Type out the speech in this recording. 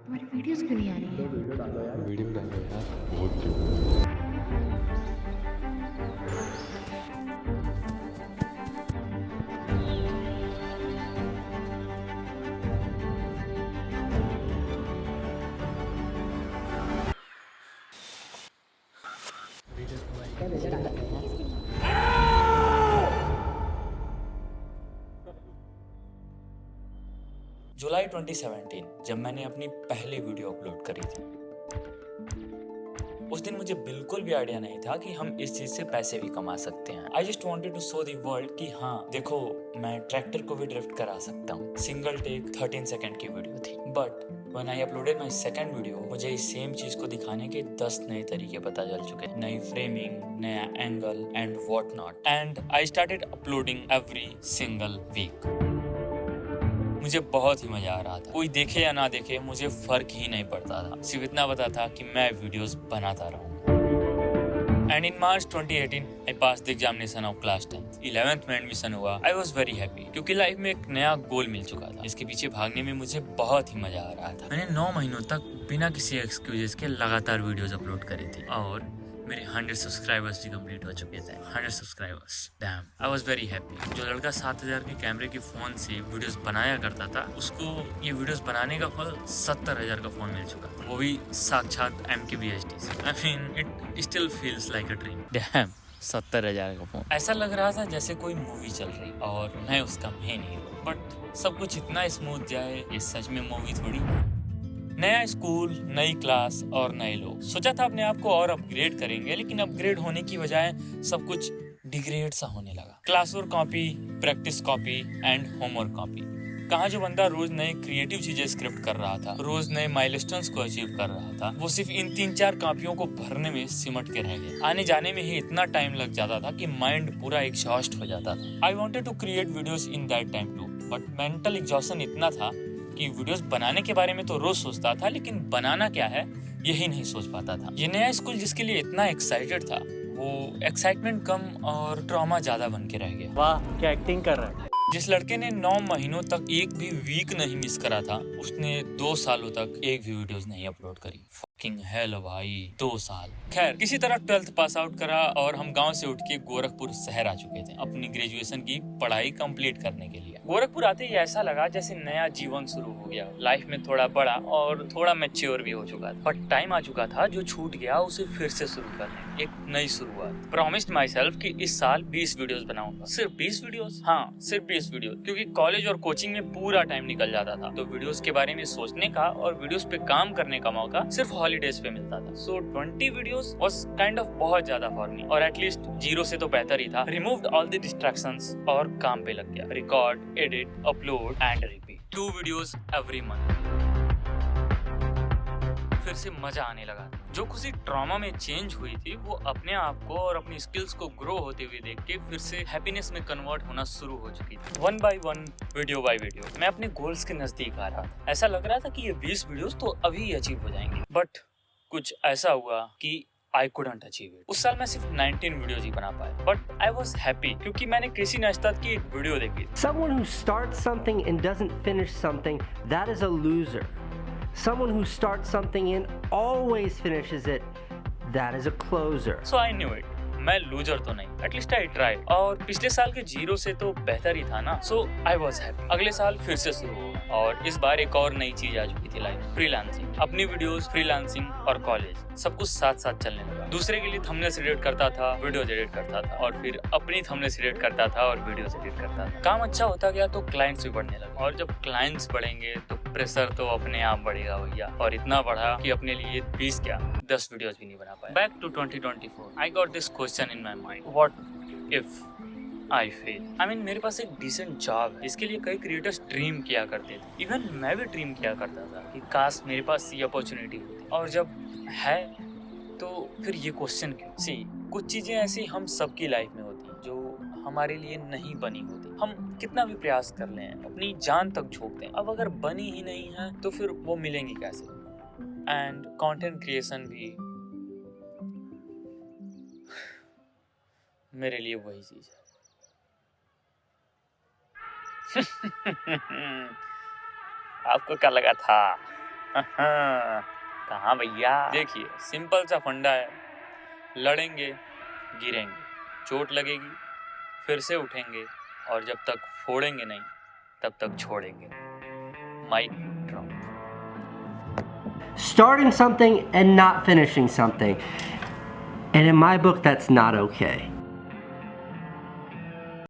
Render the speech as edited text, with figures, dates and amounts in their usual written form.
तुम्हारी वीडियोस क्यों नहीं आ रही है? वीडियो डालो यार, बहुत क्यूट। जुलाई 2017 जब मैंने अपनी पहली वीडियो अपलोड करी थी, उस दिन मुझे बिल्कुल भी आइडिया नहीं था कि हम इस चीज से पैसे भी कमा सकते हैं। I just wanted to show the world कि हाँ देखो, मैं ट्रैक्टर को भी ड्रिफ्ट करा सकता हूँ। सिंगल टेक 13 सेकंड की वीडियो थी, but when I uploaded my second video, मुझे इस सेम चीज को दिखाने के 10 नए तरीके पता चल चुके, नई फ्रेमिंग, नया angle and what not, and I started uploading every single week. मुझे बहुत ही मजा आ रहा था। कोई देखे या ना देखे मुझे फर्क ही नहीं पड़ता था, सिर्फ इतना पता था कि मैं वीडियोस बनाता रहूं। And in March 2018 I pass the examination of class 10th। 11th में एडमिशन हुआ। आई वाज वेरी हैप्पी क्योंकि लाइफ में एक नया गोल मिल चुका था, इसके पीछे भागने में मुझे बहुत ही मजा आ रहा था। मैंने 9 महीनों तक बिना किसी एक्सक्यूजेस के लगातार वीडियोस अपलोड करी थी और मेरे 100 सब्सक्राइबर्स भी कंप्लीट हो चुके थे। 100 subscribers, dam, I was very happy. जो लड़का 7000 के कैमरे के फोन से वीडियोस बनाया करता था, उसको ये वीडियोस बनाने का फल 70,000 का फोन मिल चुका था, वो भी साक्षात MKBHD से। I mean it still feels like a dream. Dam, 70,000 का फोन। ऐसा लग रहा था जैसे कोई मूवी चल रही और मैं उसका मेन हीरो। बट सब कुछ इतना स्मूथ जाए, ये सच में मूवी थोड़ी। नया स्कूल, नई क्लास और नए लोग। सोचा था अपने आप को और अपग्रेड करेंगे, लेकिन अपग्रेड होने की बजाय सब कुछ डिग्रेड सा होने लगा। Classwork copy, practice copy and homework copy. कहाँ जो बंदा रोज नए क्रिएटिव चीजें स्क्रिप्ट कर रहा था, रोज नए माइलस्टोन्स को अचीव कर रहा था, वो सिर्फ इन 3-4 कॉपियों को भरने में सिमट के रह गया। आने जाने में ही इतना टाइम लग जाता था कि माइंड पूरा एग्जॉस्ट हो जाता था। I wanted to create videos in that time too, but mental exhaustion इतना था कि वीडियोस बनाने के बारे में तो रोज सोचता था, लेकिन बनाना क्या है यही नहीं सोच पाता था। ये नया स्कूल जिसके लिए इतना एक्साइटेड था, वो एक्साइटमेंट कम और ट्रॉमा ज्यादा बन के रह गया। वाह, क्या एक्टिंग कर रहा है। जिस लड़के ने 9 महीनों तक एक भी वीक नहीं मिस करा था, उसने 2 सालों तक एक भी वीडियोस नहीं अपलोड करी। फकिंग हेल भाई, 2 साल। खैर, किसी तरह 12th पास आउट करा और हम गांव से उठ के गोरखपुर शहर आ चुके थे अपनी ग्रेजुएशन की पढ़ाई कंप्लीट करने के लिए। गोरखपुर आते ही ऐसा लगा जैसे नया जीवन शुरू हो गया। लाइफ में थोड़ा बड़ा और थोड़ा मैच्योर भी हो चुका था, बट टाइम आ चुका था जो छूट गया उसे फिर से शुरू करने, एक नई शुरुआत। प्रॉमिस्ड माई सेल्फ कि इस साल 20 वीडियोस बनाऊंगा। सिर्फ 20 वीडियोस? हाँ, सिर्फ 20 वीडियो, क्योंकि कॉलेज और कोचिंग में पूरा टाइम निकल जाता था, तो वीडियोस के बारे में सोचने का और वीडियोस पे काम करने का मौका सिर्फ हॉलीडेज पे मिलता था। सो 20 वीडियोस वाज काइंड ऑफ बहुत ज्यादा फॉर मी, और एटलीस्ट 0 से तो बेहतर ही था। रिमूव्ड ऑल द डिस्ट्रैक्शंस और काम पे लग गया। Record, edit, upload and repeat. 2 videos every month. फिर से मजा आने लगा। जो खुशी ट्रॉमा में चेंज हुई थी, वो अपने आप को और अपनी स्किल्स को ग्रो होते हुए देख के फिर से हैप्पीनेस में कन्वर्ट होना शुरू हो चुकी थी। 1 by 1, वीडियो बाय वीडियो, मैं अपने गोल्स के नजदीक आ रहा था। ऐसा लग रहा था कि ये 20 वीडियोस तो अभी अचीव हो जाएंगे, बट कुछ ऐसा हुआ कि I couldn't achieve it। उस साल मैं सिर्फ 19 वीडियोस ही बना पाया, but I was happy क्योंकि मैंने कृषि नेस्तात की एक वीडियो देखी। Someone who starts something and doesn't finish something, that is a loser. Someone who starts something and always finishes it, that is a closer. So I knew it। मैं loser तो नहीं, at least I tried, और पिछले साल के 0 से तो बेहतर ही था ना। सो आई वाज हैप्पी। अगले साल फिर से शुरू हुआ और इस बार एक और नई चीज आ चुकी थी लाइफ, फ्रीलांसिंग। अपनी वीडियोस, फ्रीलांसिंग और कॉलेज, सब कुछ साथ साथ चलने लगा। दूसरे के लिए थंबनेल्स एडिट करता था, वीडियोस एडिट करता था, और फिर अपनी थंबनेल्स एडिट करता था और वीडियोस एडिट करता था। काम अच्छा होता गया तो क्लाइंट्स भी बढ़ने लगे, और जब क्लाइंट्स बढ़ेंगे तो प्रेशर तो अपने आप बढ़ेगा भैया, और इतना बढ़ा कि अपने लिए 20 क्या 10 वीडियोस भी नहीं बना पाया। Back to 2024, I got this question in my mind, what if I fail. I mean, मेरे पास एक डिसेंट जॉब है, इसके लिए कई क्रिएटर्स ड्रीम किया करते थे। इवन मैं भी ड्रीम किया करता था कि काश मेरे पास ये अपॉर्चुनिटी होती, और जब है तो फिर ये क्वेश्चन क्यों। सी, कुछ चीजें ऐसी हम सबकी लाइफ में होती हैं जो हमारे लिए नहीं बनी होती। हम कितना भी प्रयास कर लें, अपनी जान तक झोंक दें, अब अगर बनी ही नहीं है तो फिर वो मिलेंगी कैसे। एंड कंटेंट क्रिएशन भी मेरे लिए वही चीज है। आपको क्या लगा था कहाँ भैया? देखिए सिंपल सा फंडा है, लड़ेंगे, गिरेंगे, चोट लगेगी, फिर से उठेंगे और जब तक फोड़ेंगे नहीं तब तक छोड़ेंगे। Mic drop. Starting something and not finishing something. And in my book, that's not okay.